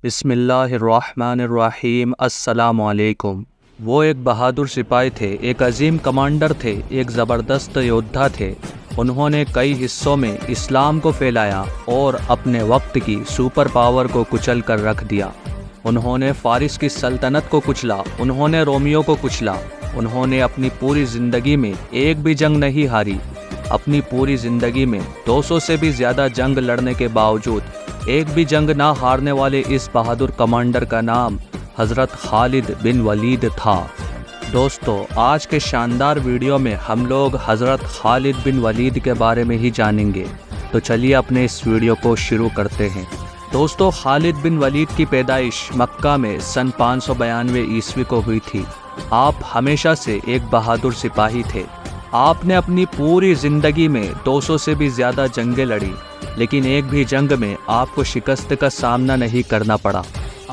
بسم اللہ الرحمن الرحیم۔ السلام علیکم۔ وہ ایک بہادر سپاہی تھے، ایک عظیم کمانڈر تھے، ایک زبردست یودھا تھے۔ انہوں نے کئی حصوں میں اسلام کو پھیلایا اور اپنے وقت کی سپر پاور کو کچل کر رکھ دیا۔ انہوں نے فارس کی سلطنت کو کچلا، انہوں نے رومیوں کو کچلا۔ انہوں نے اپنی پوری زندگی میں ایک بھی جنگ نہیں ہاری۔ اپنی پوری زندگی میں 200 سے بھی زیادہ جنگ لڑنے کے باوجود ایک بھی جنگ نہ ہارنے والے اس بہادر کمانڈر کا نام حضرت خالد بن ولید تھا۔ دوستو، آج کے شاندار ویڈیو میں ہم لوگ حضرت خالد بن ولید کے بارے میں ہی جانیں گے، تو چلیے اپنے اس ویڈیو کو شروع کرتے ہیں۔ دوستو، خالد بن ولید کی پیدائش مکہ میں سن 592 عیسوی کو ہوئی تھی۔ آپ ہمیشہ سے ایک بہادر سپاہی تھے۔ آپ نے اپنی پوری زندگی میں 200 سے بھی زیادہ جنگیں لڑی، لیکن ایک بھی جنگ میں آپ کو شکست کا سامنا نہیں کرنا پڑا۔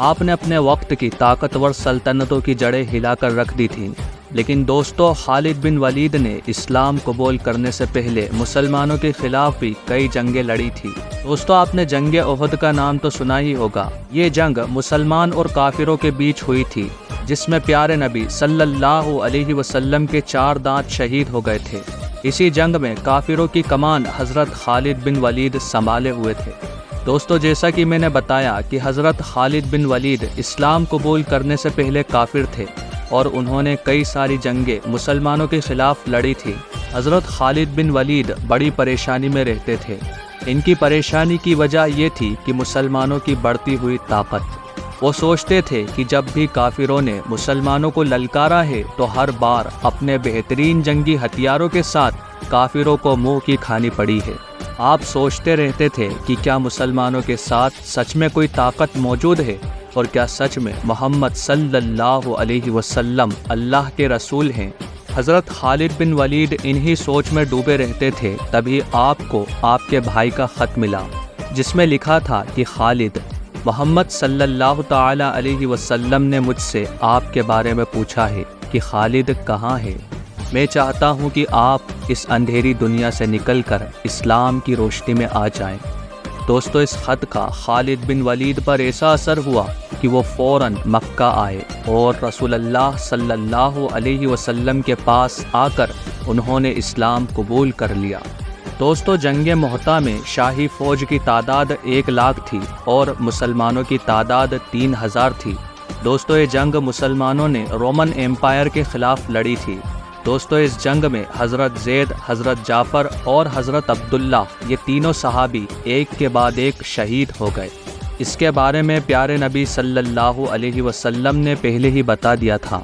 آپ نے اپنے وقت کی طاقتور سلطنتوں کی جڑیں ہلا کر رکھ دی تھیں۔ لیکن دوستو، خالد بن ولید نے اسلام قبول کرنے سے پہلے مسلمانوں کے خلاف بھی کئی جنگیں لڑی تھی۔ دوستو، آپ نے جنگ احد کا نام تو سنا ہی ہوگا۔ یہ جنگ مسلمان اور کافروں کے بیچ ہوئی تھی، جس میں پیارے نبی صلی اللہ علیہ وسلم کے 4 دانت شہید ہو گئے تھے۔ اسی جنگ میں کافروں کی کمان حضرت خالد بن ولید سنبھالے ہوئے تھے۔ دوستو، جیسا کہ میں نے بتایا کہ حضرت خالد بن ولید اسلام قبول کرنے سے پہلے کافر تھے اور انہوں نے کئی ساری جنگیں مسلمانوں کے خلاف لڑی تھی۔ حضرت خالد بن ولید بڑی پریشانی میں رہتے تھے۔ ان کی پریشانی کی وجہ یہ تھی کہ مسلمانوں کی بڑھتی ہوئی طاقت۔ وہ سوچتے تھے کہ جب بھی کافروں نے مسلمانوں کو للکارا ہے تو ہر بار اپنے بہترین جنگی ہتھیاروں کے ساتھ کافروں کو منہ کی کھانی پڑی ہے۔ آپ سوچتے رہتے تھے کہ کیا مسلمانوں کے ساتھ سچ میں کوئی طاقت موجود ہے، اور کیا سچ میں محمد صلی اللہ علیہ وسلم اللہ کے رسول ہیں۔ حضرت خالد بن ولید انہی سوچ میں ڈوبے رہتے تھے، تبھی آپ کو آپ کے بھائی کا خط ملا، جس میں لکھا تھا کہ خالد، محمد صلی اللہ تعالی علیہ وسلم نے مجھ سے آپ کے بارے میں پوچھا ہے کہ خالد کہاں ہے۔ میں چاہتا ہوں کہ آپ اس اندھیری دنیا سے نکل کر اسلام کی روشنی میں آ جائیں۔ دوستو، اس خط کا خالد بن ولید پر ایسا اثر ہوا کہ وہ فوراً مکہ آئے اور رسول اللہ صلی اللہ علیہ وسلم کے پاس آ کر انہوں نے اسلام قبول کر لیا۔ دوستو، جنگ مؤتہ میں شاہی فوج کی تعداد 1 لاکھ تھی اور مسلمانوں کی تعداد 3000 تھی۔ دوستو، یہ جنگ مسلمانوں نے رومن ایمپائر کے خلاف لڑی تھی۔ دوستو، اس جنگ میں حضرت زید، حضرت جعفر اور حضرت عبداللہ، یہ تینوں صحابی ایک کے بعد ایک شہید ہو گئے۔ اس کے بارے میں پیارے نبی صلی اللہ علیہ وسلم نے پہلے ہی بتا دیا تھا۔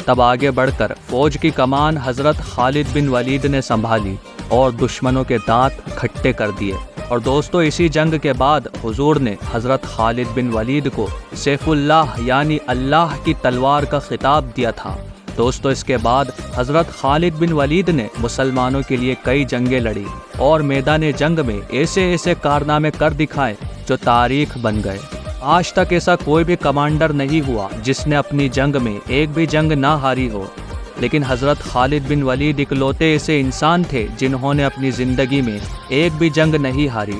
تب آگے بڑھ کر فوج کی کمان حضرت خالد بن ولید نے سنبھالی اور دشمنوں کے دانت کھٹے کر دیے۔ اور دوستو، اسی جنگ کے بعد حضور نے حضرت خالد بن ولید کو سیف اللہ یعنی اللہ کی تلوار کا خطاب دیا تھا۔ دوستو، اس کے بعد حضرت خالد بن ولید نے مسلمانوں کے لیے کئی جنگیں لڑی اور میدان جنگ میں ایسے ایسے کارنامے کر دکھائے جو تاریخ بن گئے۔ آج تک ایسا کوئی بھی کمانڈر نہیں ہوا جس نے اپنی جنگ میں ایک بھی جنگ نہ ہاری ہو، لیکن حضرت خالد بن ولید اکلوتے ایسے انسان تھے جنہوں نے اپنی زندگی میں ایک بھی جنگ نہیں ہاری۔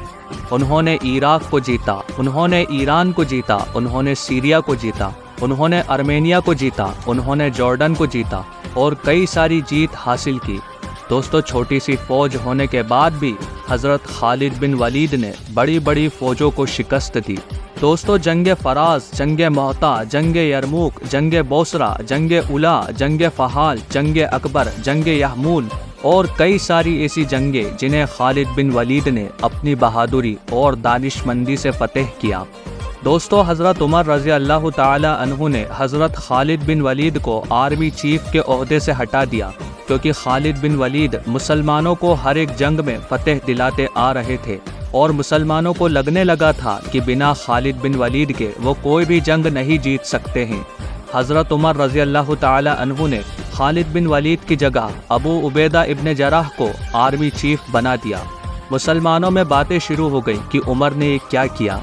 انہوں نے عراق کو جیتا، انہوں نے ایران کو جیتا، انہوں نے سیریا کو جیتا، انہوں نے ارمینیا کو جیتا، انہوں نے جارڈن کو جیتا اور کئی ساری جیت حاصل کی۔ دوستو، چھوٹی سی فوج ہونے کے بعد بھی حضرت خالد بن ولید نے بڑی بڑی فوجوں کو شکست دی۔ دوستو، جنگ فراز، جنگ مؤتہ، جنگ یرموک، جنگ بوسرہ، جنگ اولا، جنگ فہال، جنگ اکبر، جنگ یحمول اور کئی ساری ایسی جنگیں جنہیں خالد بن ولید نے اپنی بہادری اور دانش مندی سے فتح کیا۔ دوستو، حضرت عمر رضی اللہ تعالی عنہ نے حضرت خالد بن ولید کو آرمی چیف کے عہدے سے ہٹا دیا، کیونکہ خالد بن ولید مسلمانوں کو ہر ایک جنگ میں فتح دلاتے آ رہے تھے اور مسلمانوں کو لگنے لگا تھا کہ بنا خالد بن ولید کے وہ کوئی بھی جنگ نہیں جیت سکتے ہیں۔ حضرت عمر رضی اللہ تعالی عنہ نے خالد بن ولید کی جگہ ابو عبیدہ ابن جراح کو آرمی چیف بنا دیا۔ مسلمانوں میں باتیں شروع ہو گئی کہ عمر نے یہ کیا کیا؟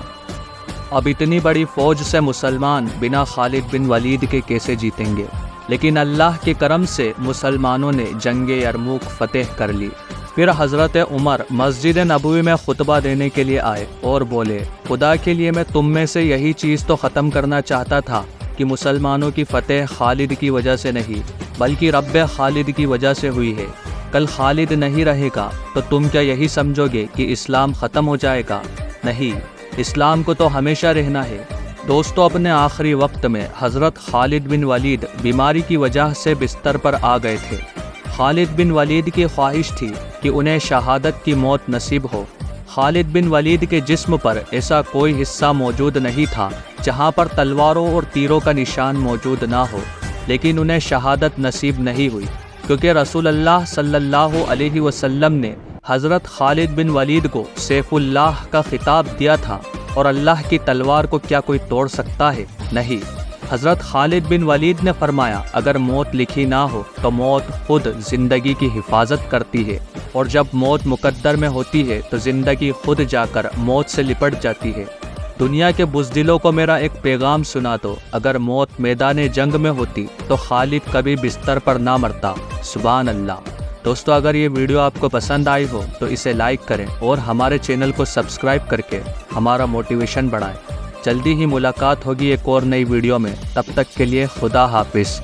اب اتنی بڑی فوج سے مسلمان بنا خالد بن ولید کے کیسے جیتیں گے؟ لیکن اللہ کے کرم سے مسلمانوں نے جنگ یرموک فتح کر لی۔ پھر حضرت عمر مسجد نبوی میں خطبہ دینے کے لیے آئے اور بولے، خدا کے لیے میں تم میں سے یہی چیز تو ختم کرنا چاہتا تھا کہ مسلمانوں کی فتح خالد کی وجہ سے نہیں بلکہ رب خالد کی وجہ سے ہوئی ہے۔ کل خالد نہیں رہے گا تو تم کیا یہی سمجھو گے کہ اسلام ختم ہو جائے گا؟ نہیں، اسلام کو تو ہمیشہ رہنا ہے۔ دوستو، اپنے آخری وقت میں حضرت خالد بن ولید بیماری کی وجہ سے بستر پر آ گئے تھے۔ خالد بن ولید کی خواہش تھی کہ انہیں شہادت کی موت نصیب ہو۔ خالد بن ولید کے جسم پر ایسا کوئی حصہ موجود نہیں تھا جہاں پر تلواروں اور تیروں کا نشان موجود نہ ہو، لیکن انہیں شہادت نصیب نہیں ہوئی، کیونکہ رسول اللہ صلی اللہ علیہ وسلم نے حضرت خالد بن ولید کو سیف اللہ کا خطاب دیا تھا، اور اللہ کی تلوار کو کیا کوئی توڑ سکتا ہے؟ نہیں۔ حضرت خالد بن ولید نے فرمایا، اگر موت لکھی نہ ہو تو موت خود زندگی کی حفاظت کرتی ہے، اور جب موت مقدر میں ہوتی ہے تو زندگی خود جا کر موت سے لپٹ جاتی ہے۔ دنیا کے بزدلوں کو میرا ایک پیغام سنا دو، اگر موت میدان جنگ میں ہوتی تو خالد کبھی بستر پر نہ مرتا۔ سبحان اللہ۔ دوستو، اگر یہ ویڈیو آپ کو پسند آئی ہو تو اسے لائک کریں اور ہمارے چینل کو سبسکرائب کر کے ہمارا موٹیویشن بڑھائیں۔ جلدی ہی ملاقات ہوگی ایک اور نئی ویڈیو میں، تب تک کے لیے خدا حافظ۔